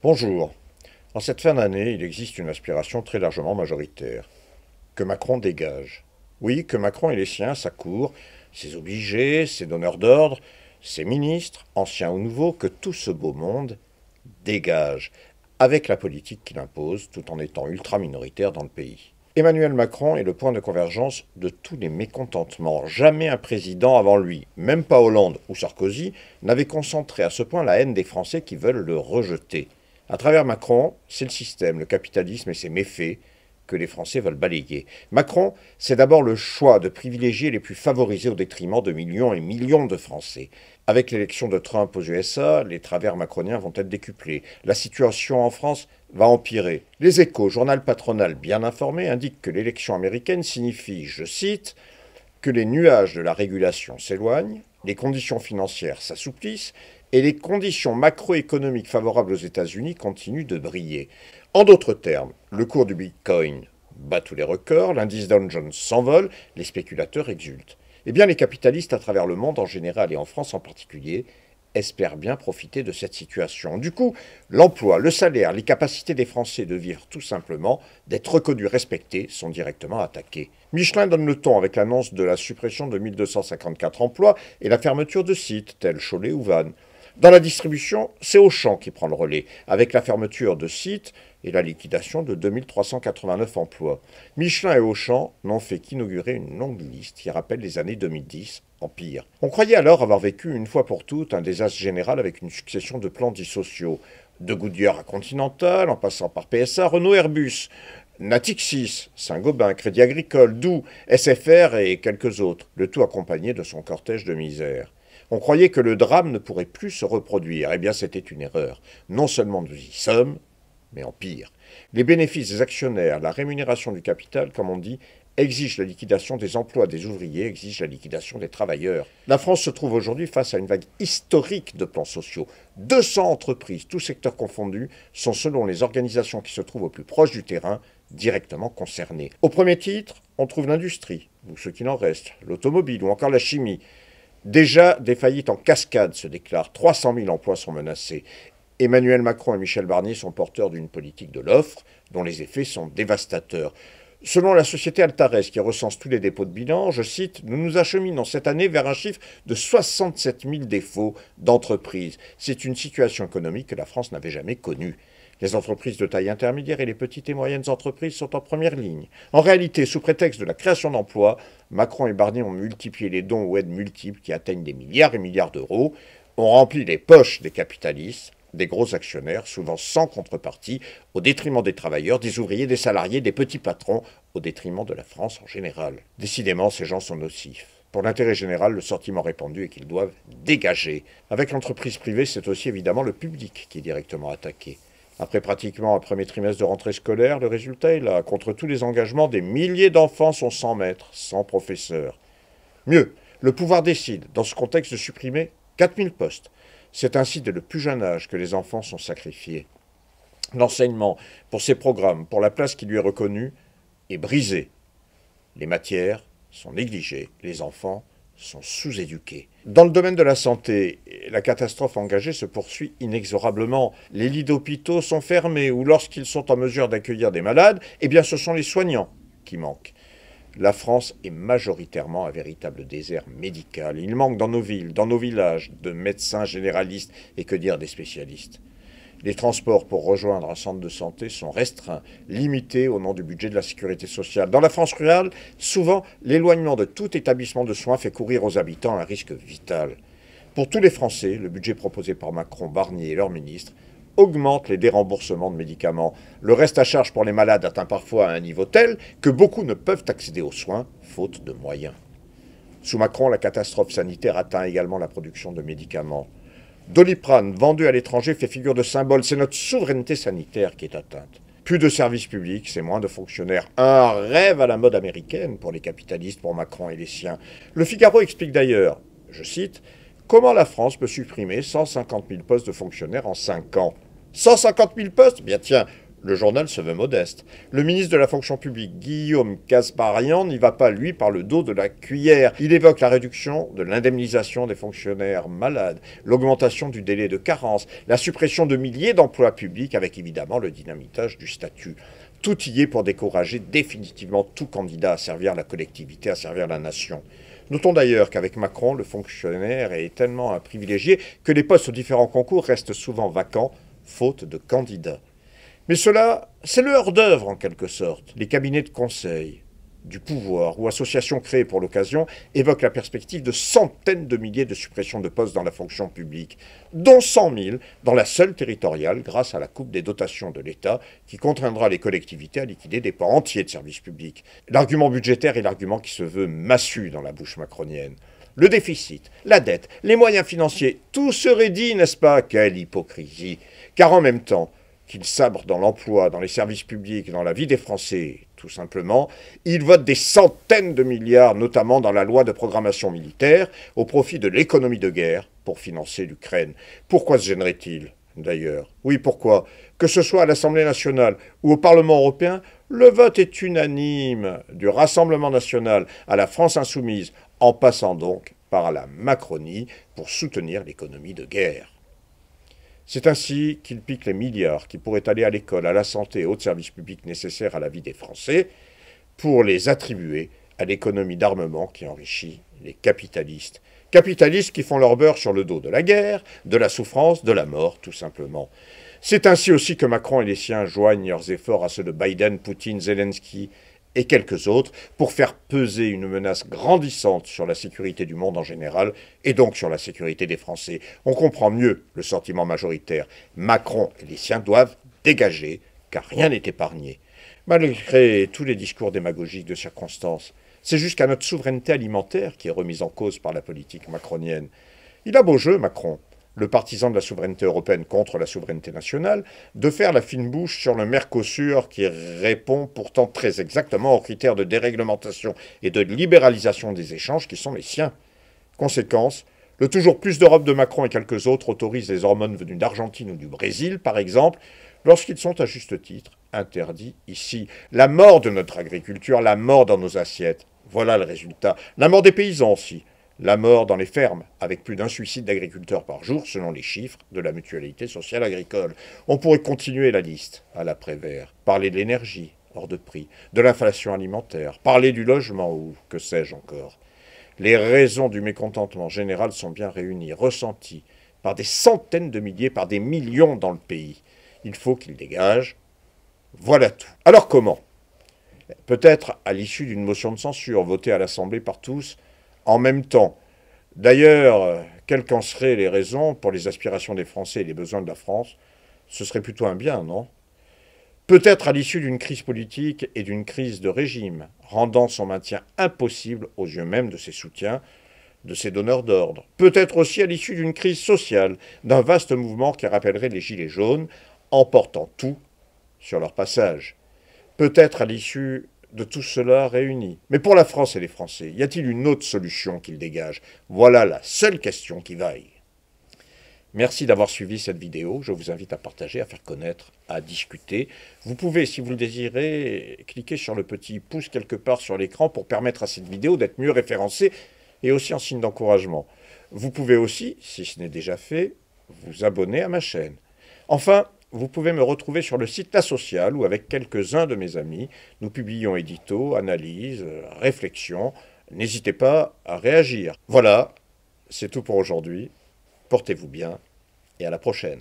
Bonjour. En cette fin d'année, il existe une aspiration très largement majoritaire. Que Macron dégage. Oui, que Macron et les siens, sa cour, ses obligés, ses donneurs d'ordre, ses ministres, anciens ou nouveaux, que tout ce beau monde dégage, avec la politique qu'il impose, tout en étant ultra-minoritaire dans le pays. Emmanuel Macron est le point de convergence de tous les mécontentements. Jamais un président avant lui, même pas Hollande ou Sarkozy, n'avait concentré à ce point la haine des Français qui veulent le rejeter. À travers Macron, c'est le système, le capitalisme et ses méfaits que les Français veulent balayer. Macron, c'est d'abord le choix de privilégier les plus favorisés au détriment de millions et millions de Français. Avec l'élection de Trump aux USA, les travers macroniens vont être décuplés. La situation en France va empirer. Les Échos, journal patronal bien informé, indiquent que l'élection américaine signifie, je cite, que les nuages de la régulation s'éloignent, les conditions financières s'assouplissent et les conditions macroéconomiques favorables aux États-Unis continuent de briller. En d'autres termes, le cours du Bitcoin bat tous les records, l'indice Dow Jones s'envole, les spéculateurs exultent. Eh bien, les capitalistes à travers le monde en général et en France en particulier espèrent bien profiter de cette situation. Du coup, l'emploi, le salaire, les capacités des Français de vivre tout simplement, d'être reconnus, respectés, sont directement attaqués. Michelin donne le ton avec l'annonce de la suppression de 1254 emplois et la fermeture de sites tels Cholet ou Vannes. Dans la distribution, c'est Auchan qui prend le relais, avec la fermeture de sites et la liquidation de 2389 emplois. Michelin et Auchan n'ont fait qu'inaugurer une longue liste qui rappelle les années 2010, en pire. On croyait alors avoir vécu une fois pour toutes un désastre général avec une succession de plans dits sociaux. De Goodyear à Continental, en passant par PSA, Renault, Airbus, Natixis, Saint-Gobain, Crédit Agricole, Doux, SFR et quelques autres, le tout accompagné de son cortège de misère. On croyait que le drame ne pourrait plus se reproduire. Eh bien, c'était une erreur. Non seulement nous y sommes, mais en pire. Les bénéfices des actionnaires, la rémunération du capital, comme on dit, exigent la liquidation des emplois des ouvriers, exigent la liquidation des travailleurs. La France se trouve aujourd'hui face à une vague historique de plans sociaux. 200 entreprises, tous secteurs confondus, sont selon les organisations qui se trouvent au plus proche du terrain, directement concernées. Au premier titre, on trouve l'industrie, ou ce qu'il en reste, l'automobile ou encore la chimie. Déjà, des faillites en cascade se déclarent. 300 000 emplois sont menacés. Emmanuel Macron et Michel Barnier sont porteurs d'une politique de l'offre dont les effets sont dévastateurs. Selon la société Altares, qui recense tous les dépôts de bilan, je cite, « Nous nous acheminons cette année vers un chiffre de 67 000 défauts d'entreprises. C'est une situation économique que la France n'avait jamais connue. » Les entreprises de taille intermédiaire et les petites et moyennes entreprises sont en première ligne. En réalité, sous prétexte de la création d'emplois, Macron et Barnier ont multiplié les dons ou aides multiples qui atteignent des milliards et milliards d'euros, ont rempli les poches des capitalistes, des gros actionnaires, souvent sans contrepartie, au détriment des travailleurs, des ouvriers, des salariés, des petits patrons, au détriment de la France en général. Décidément, ces gens sont nocifs. Pour l'intérêt général, le sentiment répandu est qu'ils doivent dégager. Avec l'entreprise privée, c'est aussi évidemment le public qui est directement attaqué. Après pratiquement un premier trimestre de rentrée scolaire, le résultat est là. Contre tous les engagements, des milliers d'enfants sont sans maître, sans professeur. Mieux, le pouvoir décide, dans ce contexte, de supprimer 4000 postes. C'est ainsi dès le plus jeune âge que les enfants sont sacrifiés. L'enseignement, pour ses programmes, pour la place qui lui est reconnue, est brisé. Les matières sont négligées, les enfants sont sous-éduqués. Dans le domaine de la santé, la catastrophe engagée se poursuit inexorablement. Les lits d'hôpitaux sont fermés ou lorsqu'ils sont en mesure d'accueillir des malades, eh bien ce sont les soignants qui manquent. La France est majoritairement un véritable désert médical. Il manque dans nos villes, dans nos villages, de médecins généralistes et que dire des spécialistes. Les transports pour rejoindre un centre de santé sont restreints, limités au nom du budget de la sécurité sociale. Dans la France rurale, souvent, l'éloignement de tout établissement de soins fait courir aux habitants un risque vital. Pour tous les Français, le budget proposé par Macron, Barnier et leurs ministres augmente les déremboursements de médicaments. Le reste à charge pour les malades atteint parfois un niveau tel que beaucoup ne peuvent accéder aux soins, faute de moyens. Sous Macron, la catastrophe sanitaire atteint également la production de médicaments. Doliprane, vendu à l'étranger, fait figure de symbole. C'est notre souveraineté sanitaire qui est atteinte. Plus de services publics, c'est moins de fonctionnaires. Un rêve à la mode américaine pour les capitalistes, pour Macron et les siens. Le Figaro explique d'ailleurs, je cite, « Comment la France peut supprimer 150 000 postes de fonctionnaires en 5 ans ?» 150 000 postes ? Bien tiens, Le journal se veut modeste. Le ministre de la fonction publique, Guillaume Kasbarian, n'y va pas, lui, par le dos de la cuillère. Il évoque la réduction de l'indemnisation des fonctionnaires malades, l'augmentation du délai de carence, la suppression de milliers d'emplois publics, avec évidemment le dynamitage du statut. Tout y est pour décourager définitivement tout candidat à servir la collectivité, à servir la nation. Notons d'ailleurs qu'avec Macron, le fonctionnaire est tellement un privilégié que les postes aux différents concours restent souvent vacants, faute de candidats. Mais cela, c'est le hors-d'œuvre en quelque sorte. Les cabinets de conseil, du pouvoir ou associations créées pour l'occasion évoquent la perspective de centaines de milliers de suppressions de postes dans la fonction publique, dont 100 000 dans la seule territoriale grâce à la coupe des dotations de l'État qui contraindra les collectivités à liquider des pans entiers de services publics. L'argument budgétaire est l'argument qui se veut massu dans la bouche macronienne. Le déficit, la dette, les moyens financiers, tout serait dit, n'est-ce pas? Quelle hypocrisie! Car en même temps, qu'ils sabrent dans l'emploi, dans les services publics, dans la vie des Français, tout simplement, ils votent des centaines de milliards, notamment dans la loi de programmation militaire, au profit de l'économie de guerre pour financer l'Ukraine. Pourquoi se gênerait-il, d'ailleurs? Oui, pourquoi? Que ce soit à l'Assemblée nationale ou au Parlement européen, le vote est unanime, du Rassemblement national à la France insoumise, en passant donc par la Macronie pour soutenir l'économie de guerre. C'est ainsi qu'ils piquent les milliards qui pourraient aller à l'école, à la santé et aux services publics nécessaires à la vie des Français pour les attribuer à l'économie d'armement qui enrichit les capitalistes. Capitalistes qui font leur beurre sur le dos de la guerre, de la souffrance, de la mort, tout simplement. C'est ainsi aussi que Macron et les siens joignent leurs efforts à ceux de Biden, Poutine, Zelensky et quelques autres pour faire peser une menace grandissante sur la sécurité du monde en général et donc sur la sécurité des Français. On comprend mieux le sentiment majoritaire. Macron et les siens doivent dégager, car rien n'est épargné. Malgré tous les discours démagogiques de circonstance, c'est jusqu'à notre souveraineté alimentaire qui est remise en cause par la politique macronienne. Il a beau jeu, Macron, le partisan de la souveraineté européenne contre la souveraineté nationale, de faire la fine bouche sur le Mercosur qui répond pourtant très exactement aux critères de déréglementation et de libéralisation des échanges qui sont les siens. Conséquence, le toujours plus d'Europe de Macron et quelques autres autorisent les hormones venues d'Argentine ou du Brésil, par exemple, lorsqu'ils sont à juste titre interdits ici. La mort de notre agriculture, la mort dans nos assiettes, voilà le résultat. La mort des paysans aussi. La mort dans les fermes, avec plus d'un suicide d'agriculteurs par jour, selon les chiffres de la Mutualité sociale agricole. On pourrait continuer la liste à l'après-vert. Parler de l'énergie, hors de prix, de l'inflation alimentaire, parler du logement ou que sais-je encore. Les raisons du mécontentement général sont bien réunies, ressenties par des centaines de milliers, par des millions dans le pays. Il faut qu'ils dégagent. Voilà tout. Alors comment? Peut-être à l'issue d'une motion de censure votée à l'Assemblée par tous, en même temps. D'ailleurs, quelles qu'en seraient les raisons pour les aspirations des Français et les besoins de la France, ce serait plutôt un bien, non? Peut-être à l'issue d'une crise politique et d'une crise de régime, rendant son maintien impossible aux yeux même de ses soutiens, de ses donneurs d'ordre. Peut-être aussi à l'issue d'une crise sociale, d'un vaste mouvement qui rappellerait les Gilets jaunes, emportant tout sur leur passage. Peut-être à l'issue de tout cela réuni. Mais pour la France et les Français, y a-t-il une autre solution qu'ils dégagent? Voilà la seule question qui vaille. Merci d'avoir suivi cette vidéo. Je vous invite à partager, à faire connaître, à discuter. Vous pouvez, si vous le désirez, cliquer sur le petit pouce quelque part sur l'écran pour permettre à cette vidéo d'être mieux référencée et aussi en signe d'encouragement. Vous pouvez aussi, si ce n'est déjà fait, vous abonner à ma chaîne. Enfin, vous pouvez me retrouver sur le site La Sociale où, avec quelques-uns de mes amis, nous publions éditos, analyses, réflexions. N'hésitez pas à réagir. Voilà, c'est tout pour aujourd'hui. Portez-vous bien et à la prochaine.